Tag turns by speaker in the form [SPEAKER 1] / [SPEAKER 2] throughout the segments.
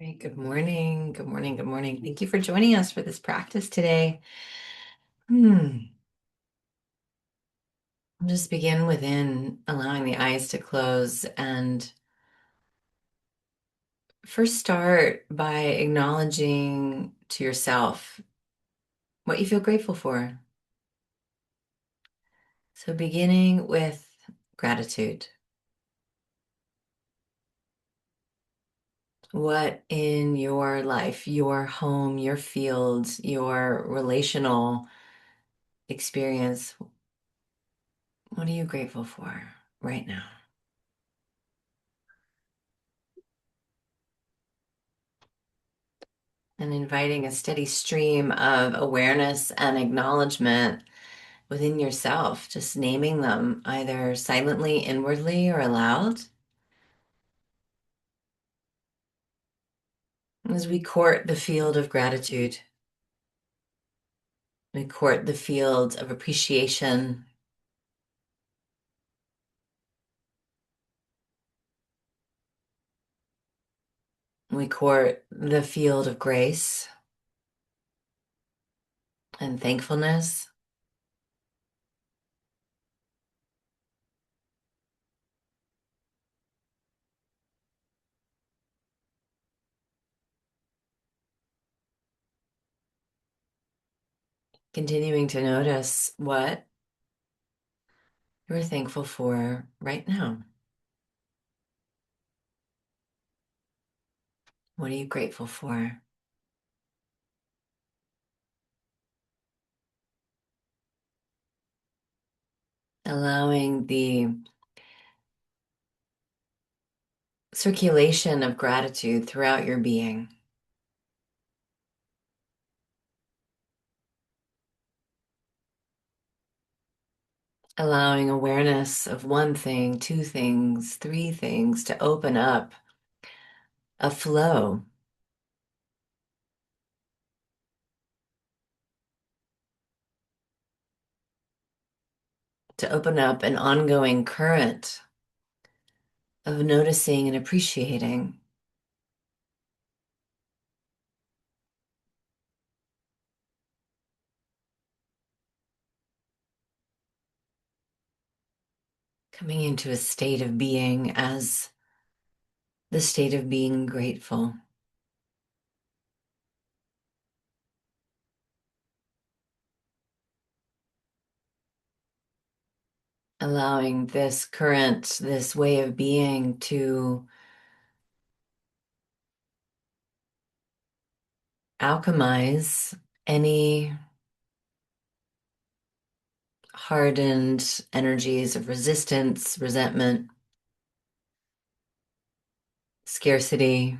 [SPEAKER 1] Great. Good morning. Good morning. Good morning. Thank you for joining us for this practice today. Hmm. I'll just begin within, allowing the eyes to close, and first start by acknowledging to yourself what you feel grateful for. So beginning with gratitude. What in your life, your home, your fields, your relational experience, what are you grateful for right now? And inviting a steady stream of awareness and acknowledgement within yourself, just naming them either silently, inwardly, or aloud. As we court the field of gratitude, we court the field of appreciation, we court the field of grace and thankfulness. Continuing to notice what you're thankful for right now. What are you grateful for? Allowing the circulation of gratitude throughout your being. Allowing awareness of one thing, two things, three things to open up a flow. To open up an ongoing current of noticing and appreciating. Coming into a state of being as the state of being grateful. Allowing this current, this way of being to alchemize any hardened energies of resistance, resentment, scarcity,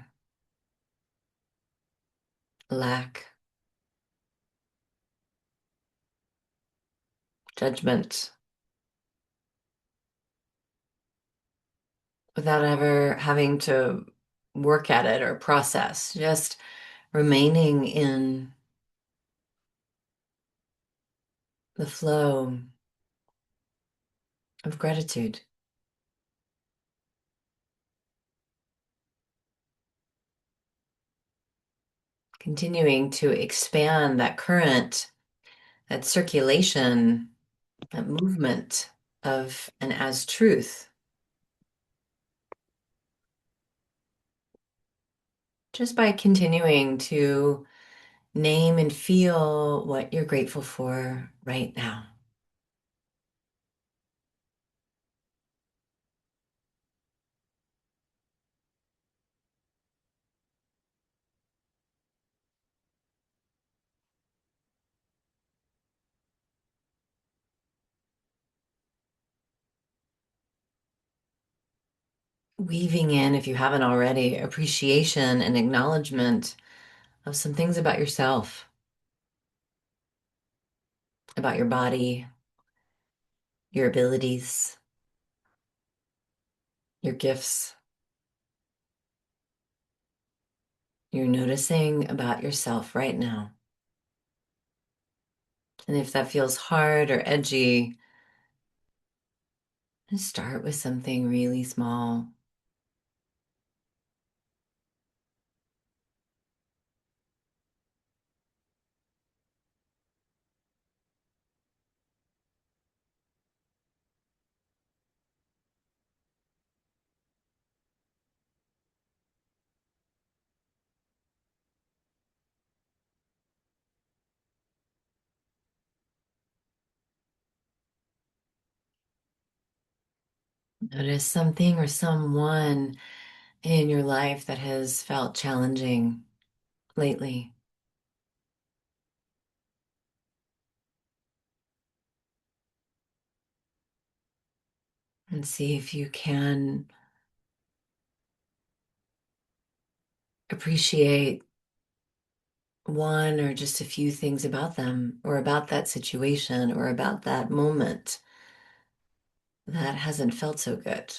[SPEAKER 1] lack, judgment, without ever having to work at it or process, just remaining in the flow of gratitude, continuing to expand that current, that circulation, that movement of and as truth, just by continuing to name and feel what you're grateful for right now. Weaving in, if you haven't already, appreciation and acknowledgement of some things about yourself, about your body, your abilities, your gifts. You're noticing about yourself right now. And if that feels hard or edgy, just start with something really small. Notice something or someone in your life that has felt challenging lately, and see if you can appreciate one or just a few things about them or about that situation or about that moment that hasn't felt so good.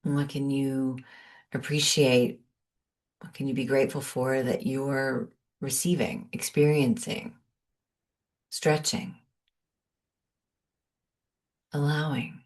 [SPEAKER 1] And what can you appreciate? What can you be grateful for that you're receiving, experiencing, stretching, allowing?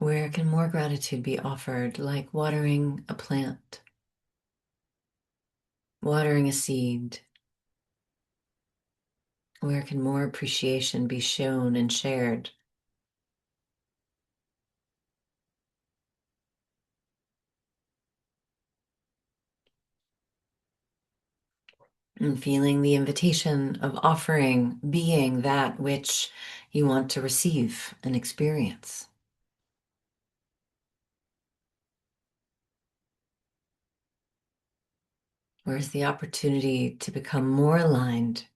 [SPEAKER 1] Where can more gratitude be offered, like watering a plant, watering a seed? Where can more appreciation be shown and shared? And feeling the invitation of offering, being that which you want to receive and experience. Where's the opportunity to become more aligned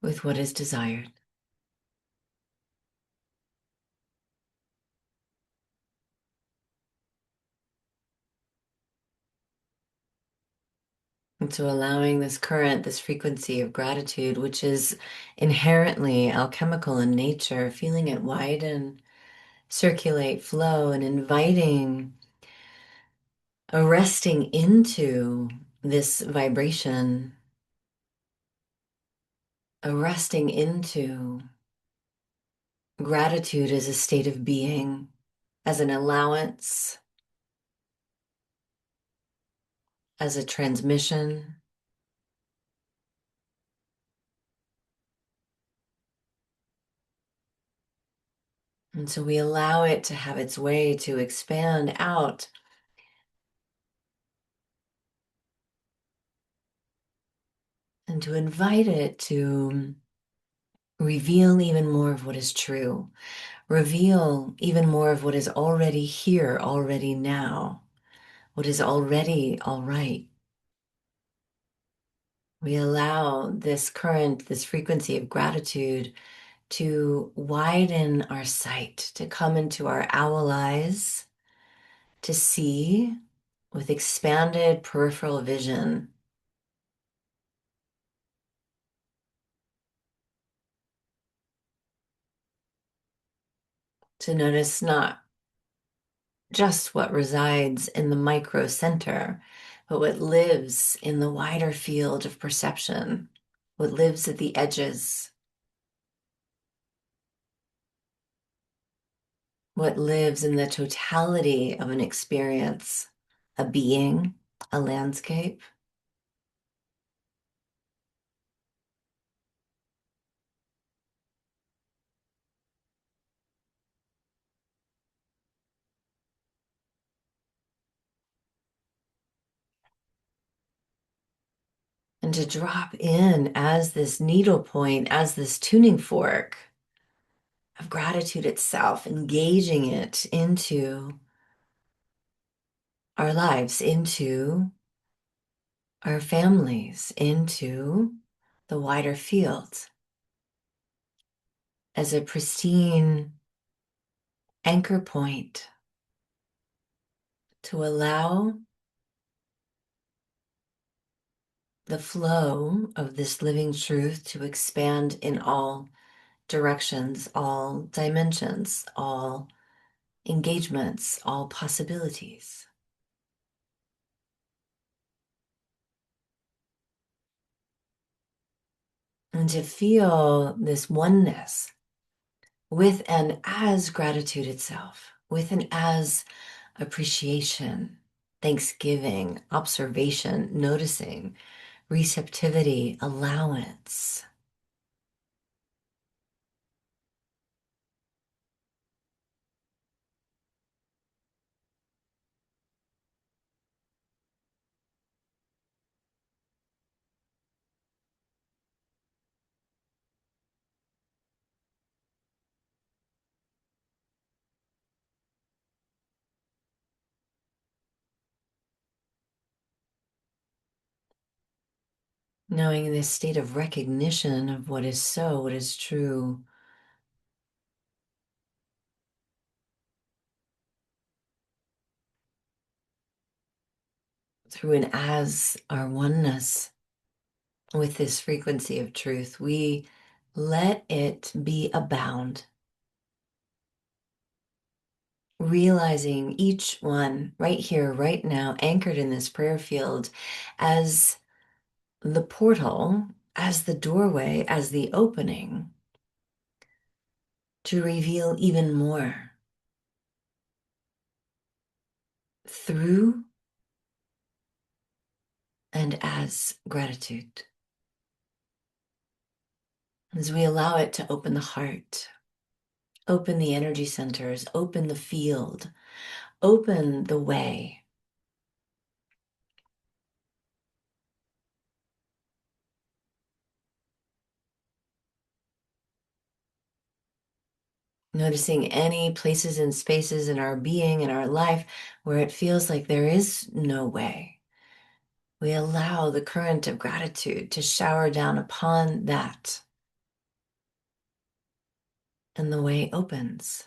[SPEAKER 1] with what is desired? And so allowing this current, this frequency of gratitude, which is inherently alchemical in nature, feeling it widen, circulate, flow, and inviting a resting into this vibration, a resting into gratitude as a state of being, as an allowance, as a transmission. And so we allow it to have its way to expand out and to invite it to reveal even more of what is true, reveal even more of what is already here, already now, what is already all right. We allow this current, this frequency of gratitude to widen our sight, to come into our owl eyes, to see with expanded peripheral vision, to notice not just what resides in the micro center, but what lives in the wider field of perception, what lives at the edges, what lives in the totality of an experience, a being, a landscape. And to drop in as this needle point, as this tuning fork of gratitude itself, engaging it into our lives, into our families, into the wider field as a pristine anchor point to allow the flow of this living truth to expand in all directions, all dimensions, all engagements, all possibilities. And to feel this oneness with and as gratitude itself, with and as appreciation, thanksgiving, observation, noticing, receptivity, allowance. Knowing this state of recognition of what is so, what is true, through and as our oneness with this frequency of truth, we let it be abound, realizing each one right here, right now, anchored in this prayer field as the portal, as the doorway, as the opening to reveal even more through and as gratitude. As we allow it to open the heart, open the energy centers, open the field, open the way. Noticing any places and spaces in our being, in our life, where it feels like there is no way. We allow the current of gratitude to shower down upon that, and the way opens.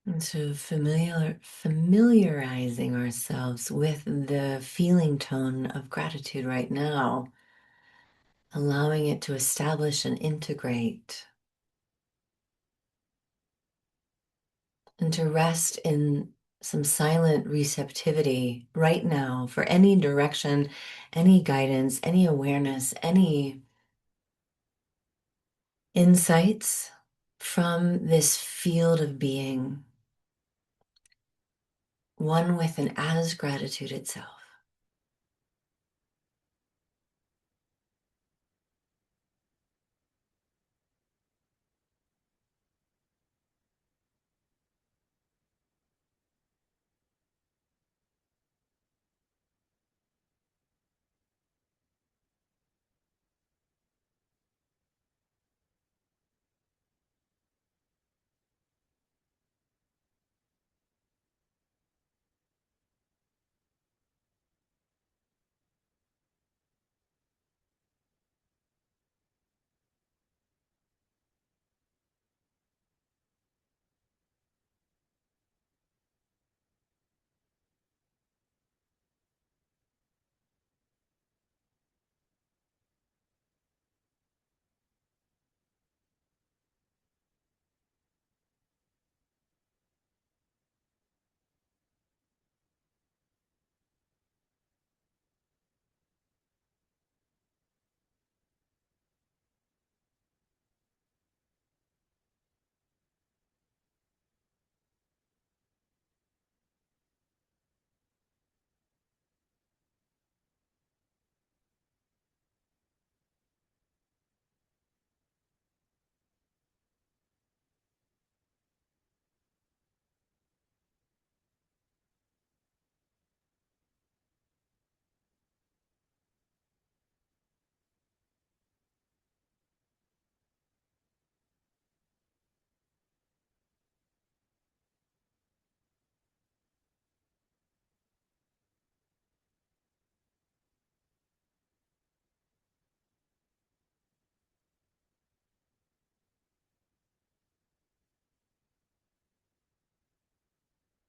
[SPEAKER 1] And so familiarizing ourselves with the feeling tone of gratitude right now, allowing it to establish and integrate, and to rest in some silent receptivity right now for any direction, any guidance, any awareness, any insights from this field of being, one with and as gratitude itself.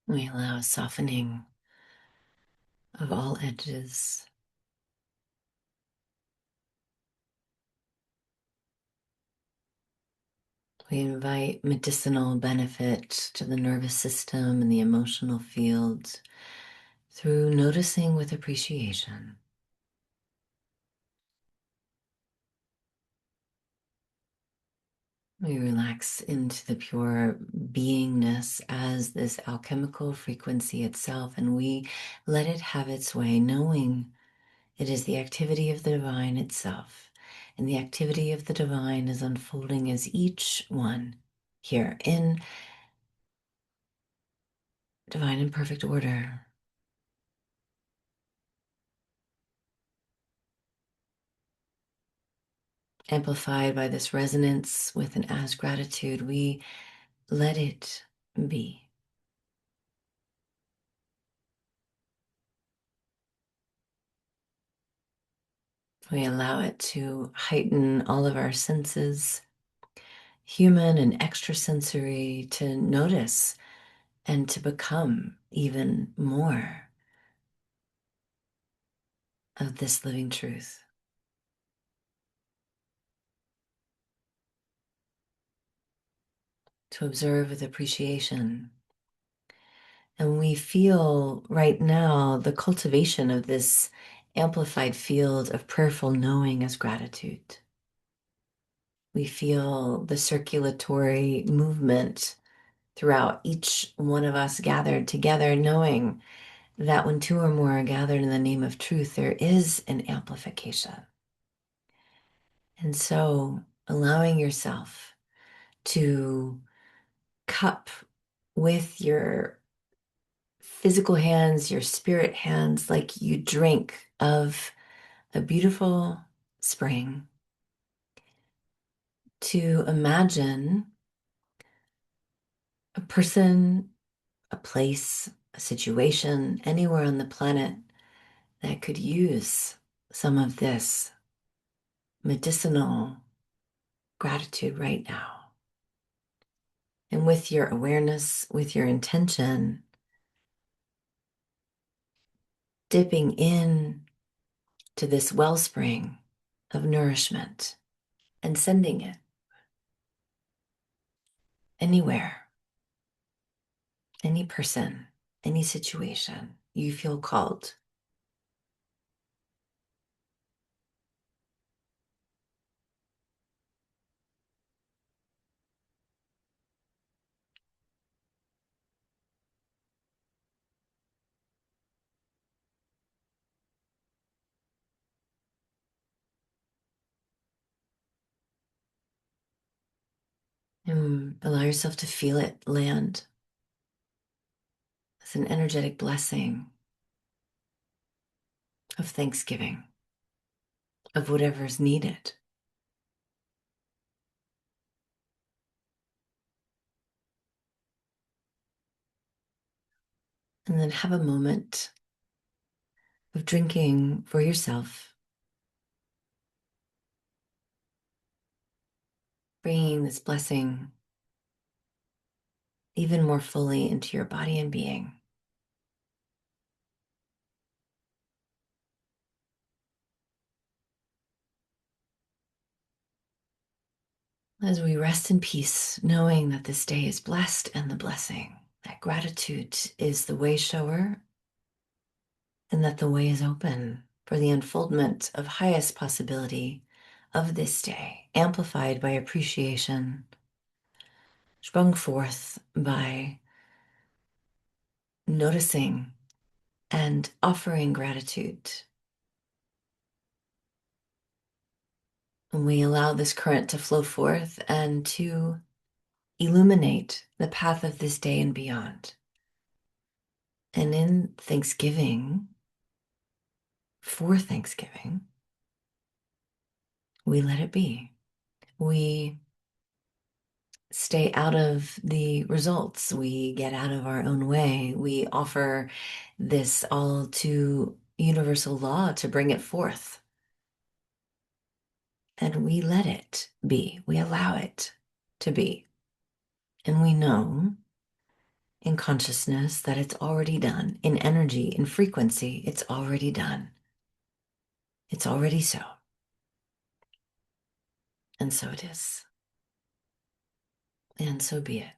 [SPEAKER 1] We allow softening of all edges. We invite medicinal benefit to the nervous system and the emotional field through noticing with appreciation. We relax into the pure beingness as this alchemical frequency itself, and we let it have its way, knowing it is the activity of the divine itself. And the activity of the divine is unfolding as each one here in divine and perfect order. Amplified by this resonance with an as gratitude, we let it be. We allow it to heighten all of our senses, human and extrasensory, to notice and to become even more of this living truth. To observe with appreciation. And we feel right now the cultivation of this amplified field of prayerful knowing as gratitude. We feel the circulatory movement throughout each one of us gathered together, knowing that when two or more are gathered in the name of truth, there is an amplification. And so allowing yourself to cup with your physical hands, your spirit hands, like you drink of a beautiful spring, to imagine a person, a place, a situation, anywhere on the planet that could use some of this medicinal gratitude right now. And with your awareness, with your intention, dipping in to this wellspring of nourishment and sending it anywhere, any person, any situation you feel called. And allow yourself to feel it land as an energetic blessing of thanksgiving, of whatever's needed. And then have a moment of drinking for yourself, bringing this blessing even more fully into your body and being. As we rest in peace, knowing that this day is blessed and the blessing, that gratitude is the way shower, and that the way is open for the unfoldment of highest possibility of this day, amplified by appreciation, sprung forth by noticing and offering gratitude. And we allow this current to flow forth and to illuminate the path of this day and beyond. And in Thanksgiving, for Thanksgiving, we let it be. We stay out of the results. We get out of our own way. We offer this all to universal law to bring it forth. And we let it be. We allow it to be. And we know in consciousness that it's already done, in energy, in frequency, it's already done. It's already so. And so it is. And so be it.